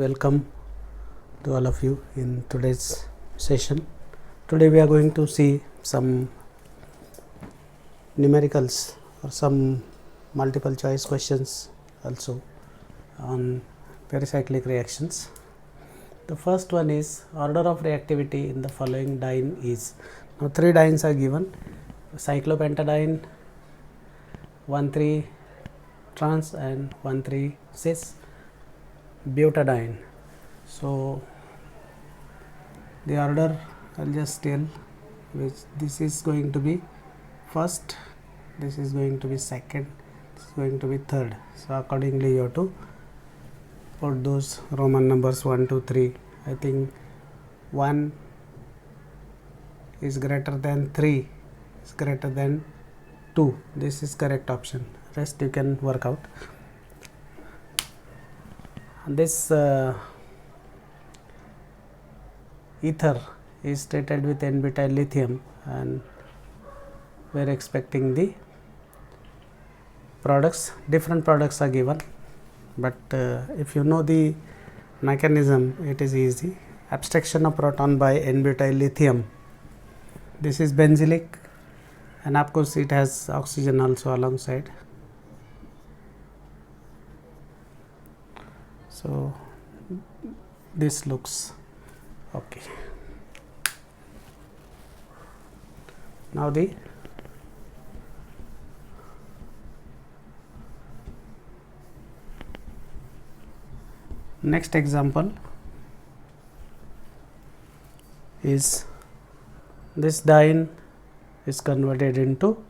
welcome to all of you in today's session. Today we are going to see some numericals or some multiple choice questions also on pericyclic reactions. The first one is order of reactivity in the following diene is. Now 3 dienes are given: cyclopentadiene, 1,3 trans and 1,3 cis butadiene. So the order I'll just tell, which this is going to be first, this is going to be second, this is going to be third. So accordingly you have to put those Roman numbers 1, 2, 3. I think 1 is greater than 3 is greater than 2. This is correct option. Rest you can work out. This ether is treated with n-butyl lithium, and we are expecting the products. Different products are given, but if you know the mechanism, it is easy. Abstraction of proton by n-butyl lithium. This is benzylic, and of course it has oxygen also alongside. So this looks okay. Now the next example is this diene is converted into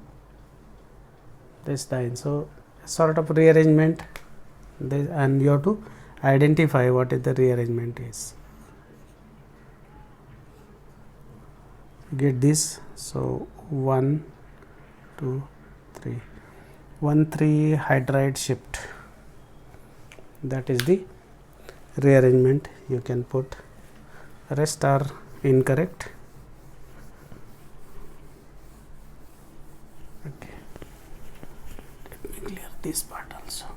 this diene. So sort of rearrangement, and you have to identify what is the rearrangement is. Get this. So 1, 2, 3, 1,3 hydride shift. That is the rearrangement you can put. Rest are incorrect. Okay. Let me clear this part also.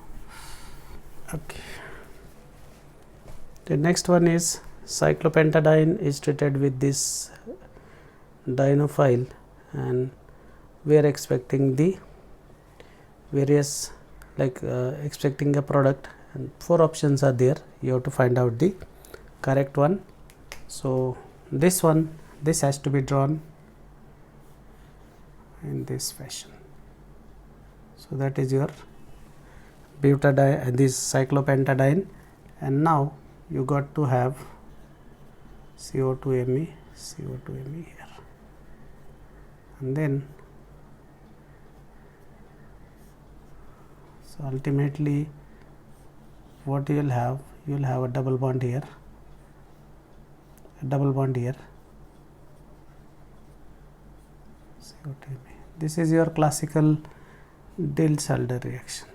Okay. The next one is cyclopentadiene is treated with this dienophile, and we are expecting the various, expecting a product, and 4 options are there. You have to find out the correct one. So this one, this has to be drawn in this fashion. So that is your butadiene, this cyclopentadiene, and now you got to have CO2Me, CO2Me here, and then so ultimately what you will have a double bond here, a double bond here, CO2Me. This is your classical Diels-Alder reaction.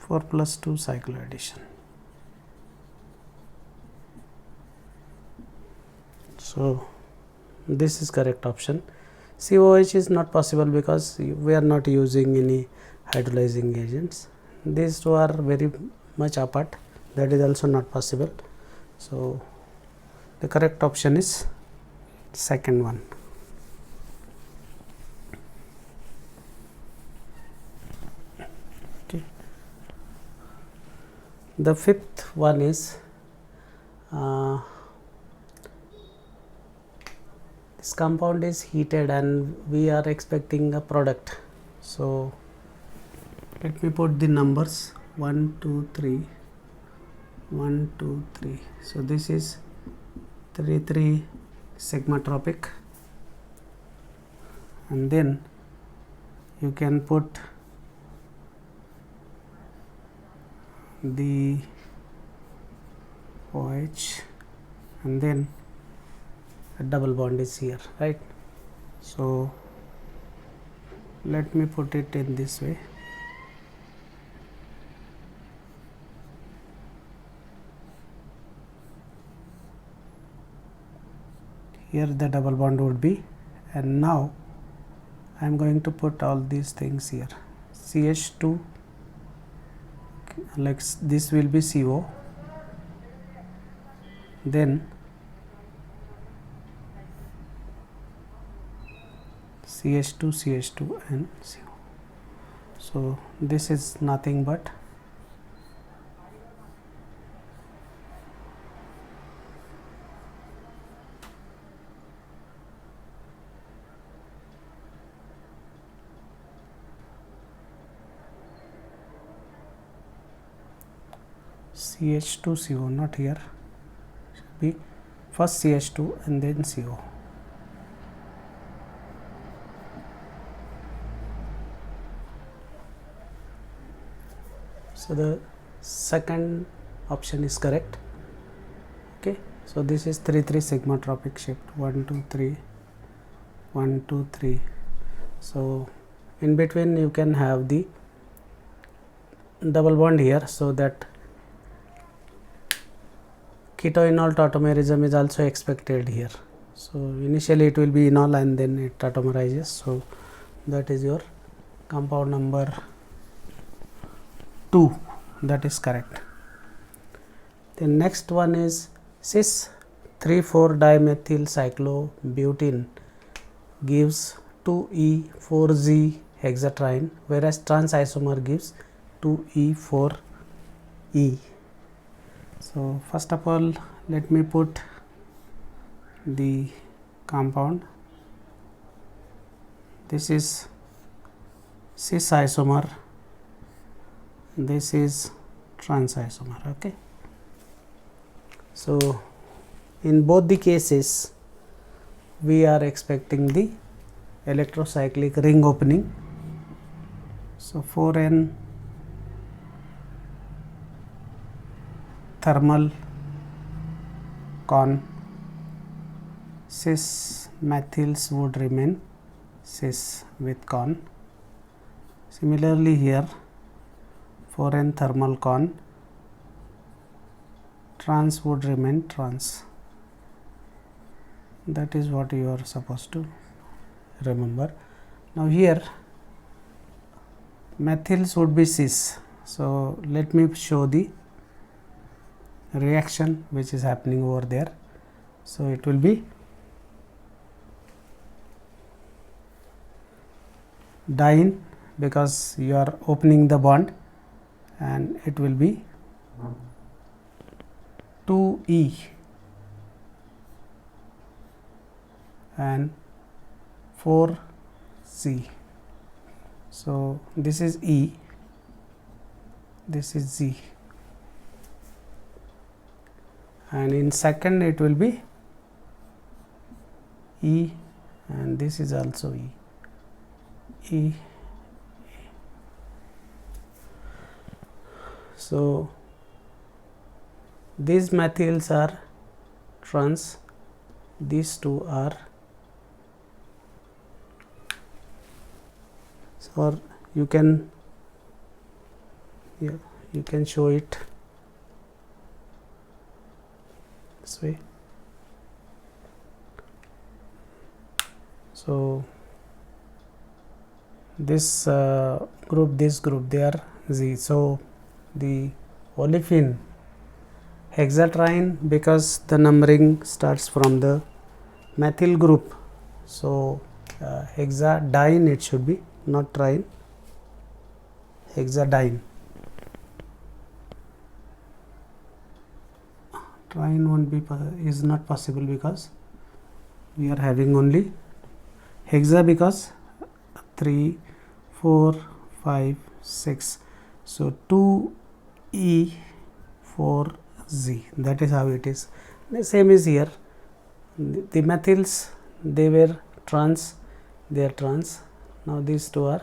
4 plus 2 cycloaddition. So this is correct option. COOH is not possible because we are not using any hydrolyzing agents. These two are very much apart. That is also not possible. So the correct option is second one. Okay. The fifth one is this compound is heated and we are expecting a product. So let me put the numbers 1, 2, 3, 1, 2, 3. So this is 3, 3 sigmatropic, and then you can put the OH, and then a double bond is here, right? So let me put it in this way. Here the double bond would be, and now I am going to put all these things here. CH2 like this will be CO, then CH2 CH2 and CO. So this is nothing but CH2 CO, not here, should be first CH2 and then CO. So the second option is correct. Okay, so this is 3 sigmatropic shift, 1 2 3 1 2 3. So in between you can have the double bond here, so that keto-enol tautomerism is also expected here. So initially it will be enol and then it tautomerizes. So that is your compound number 2, that is correct. The next one is cis 3,4-dimethyl cyclobutene gives 2E4Z hexatriene, whereas trans isomer gives 2E4E. So first of all, let me put the compound. This is cis isomer, this is trans isomer. Okay, so in both the cases we are expecting the electrocyclic ring opening. So 4n thermal con, cis methyls would remain cis with con. Similarly here 4n thermal con, trans would remain trans. That is what you are supposed to remember. Now here methyls would be cis. So let me show the reaction which is happening over there. So it will be diene because you are opening the bond, and it will be 2E and 4Z. So this is E, this is Z, and in second it will be E, and this is also E. E. So these methyls are trans, these two are, or you can show it this way. So this group, this group, they are Z. So the olefin hexatriene, because the numbering starts from the methyl group, so hexadiene it should be, not triene, hexadiene. Triene won't be, is not possible because we are having only hexa, because 3 4 5 6, so 2E4Z, that is how it is. The same is here, the methyls, they were trans, they are trans. Now these two are,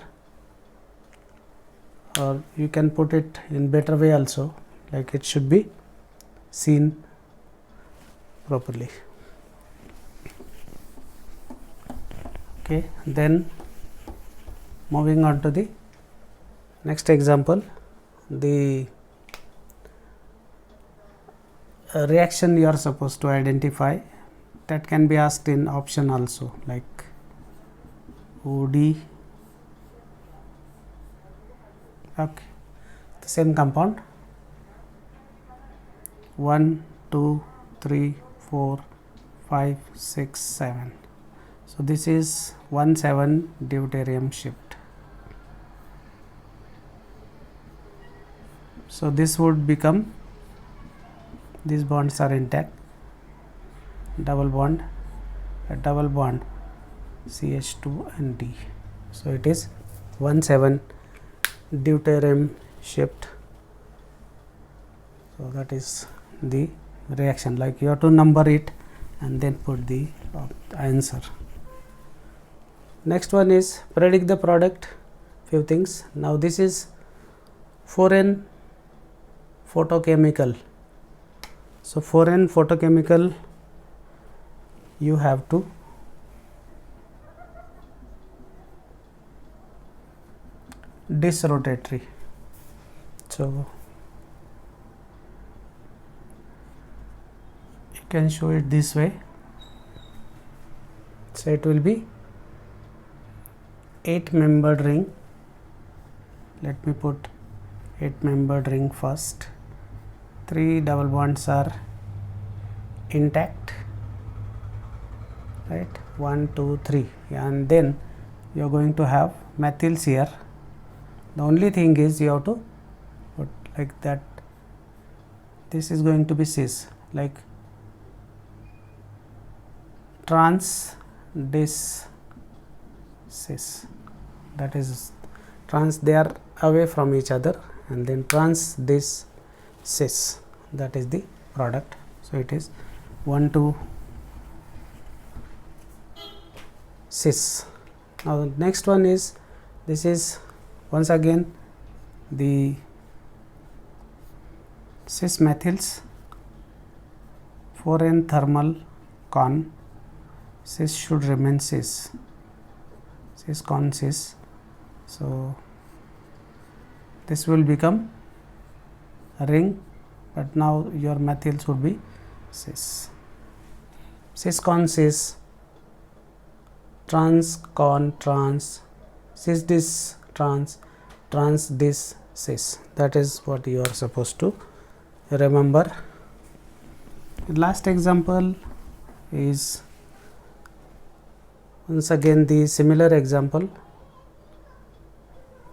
or you can put it in better way also, like it should be seen properly. Okay, then moving on to the next example, the reaction you are supposed to identify, that can be asked in option also, like OD. Okay, the same compound 1 2 3 4 5 6 7. So this is 1,7 deuterium shift. So this would become, these bonds are intact, double bond, a double bond CH2 and D. So it is 1,7 deuterium shift. So that is the reaction, like you have to number it and then put the answer. Next one is predict the product, few things. Now this is 4N photochemical. So 4N photochemical, you have to disrotatory. So you can show it this way. So it will be 8-membered ring. Let me put 8-membered ring first. 3 double bonds are intact, right? 1 2 3, and then you are going to have methyls here. The only thing is you have to put like that. This is going to be cis, like trans dis cis, that is trans, they are away from each other, and then trans dis cis, that is the product. So it is 1 2 cis. Now the next one is, this is once again the cis methyls, 4N thermal con, cis should remain cis, cis con cis. So this will become a ring, but now your methyls would be cis, cis con cis, trans con trans, cis dis trans, trans dis cis. That is what you are supposed to remember. The last example is once again the similar example.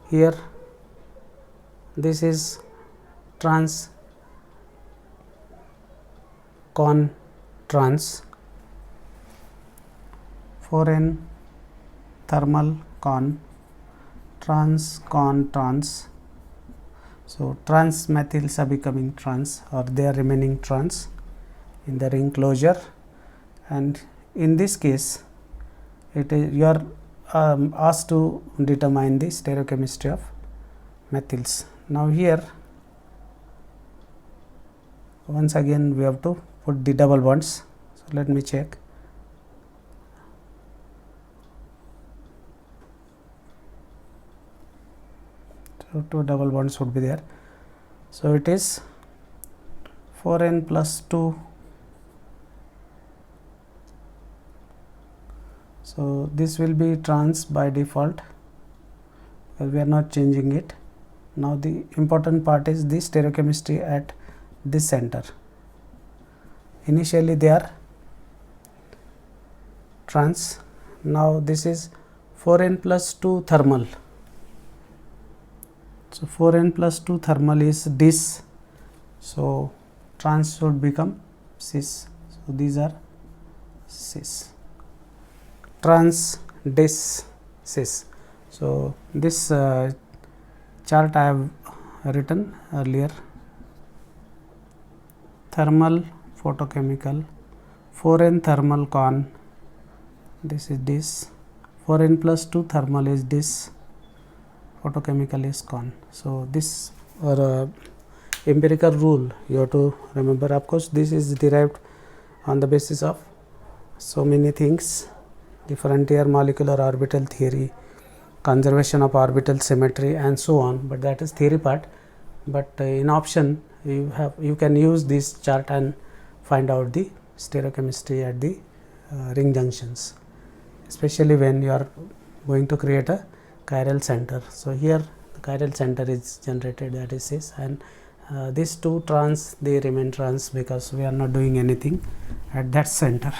Here this is trans con trans, 4N thermal con, trans con trans. So trans methyls are becoming trans, or they are remaining trans in the ring closure, and in this case it is you are asked to determine the stereochemistry of methyls. Now here once again we have to put the double bonds. So let me check. So 2 double bonds would be there. So it is 4N plus 2. So this will be trans by default, because we are not changing it. Now the important part is the stereochemistry at this center. Initially they are trans. Now this is 4N plus 2 thermal. So 4N plus 2 thermal is dis. So trans should become cis. So these are cis. Trans dis cis. So this chart I have written earlier. Thermal photochemical, 4N thermal con, this is dis, 4N plus 2 thermal is dis, photochemical is con. So this empirical rule you have to remember. Of course this is derived on the basis of so many things, the frontier molecular orbital theory, conservation of orbital symmetry and so on, but that is theory part. But in option you can use this chart and find out the stereochemistry at the ring junctions, especially when you are going to create a chiral center. So here the chiral center is generated, that is cis, and these two trans, they remain trans because we are not doing anything at that center.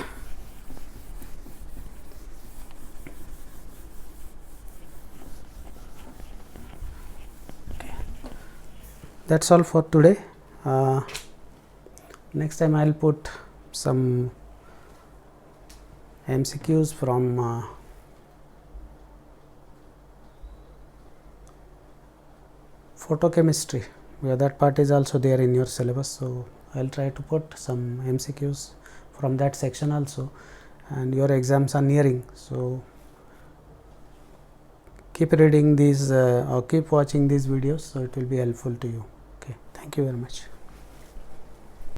Okay. That's all for today. Next time I will put some MCQs from photochemistry, where that part is also there in your syllabus. So I will try to put some MCQs from that section also, and your exams are nearing, so keep reading these or keep watching these videos, so it will be helpful to you. Okay, thank you very much.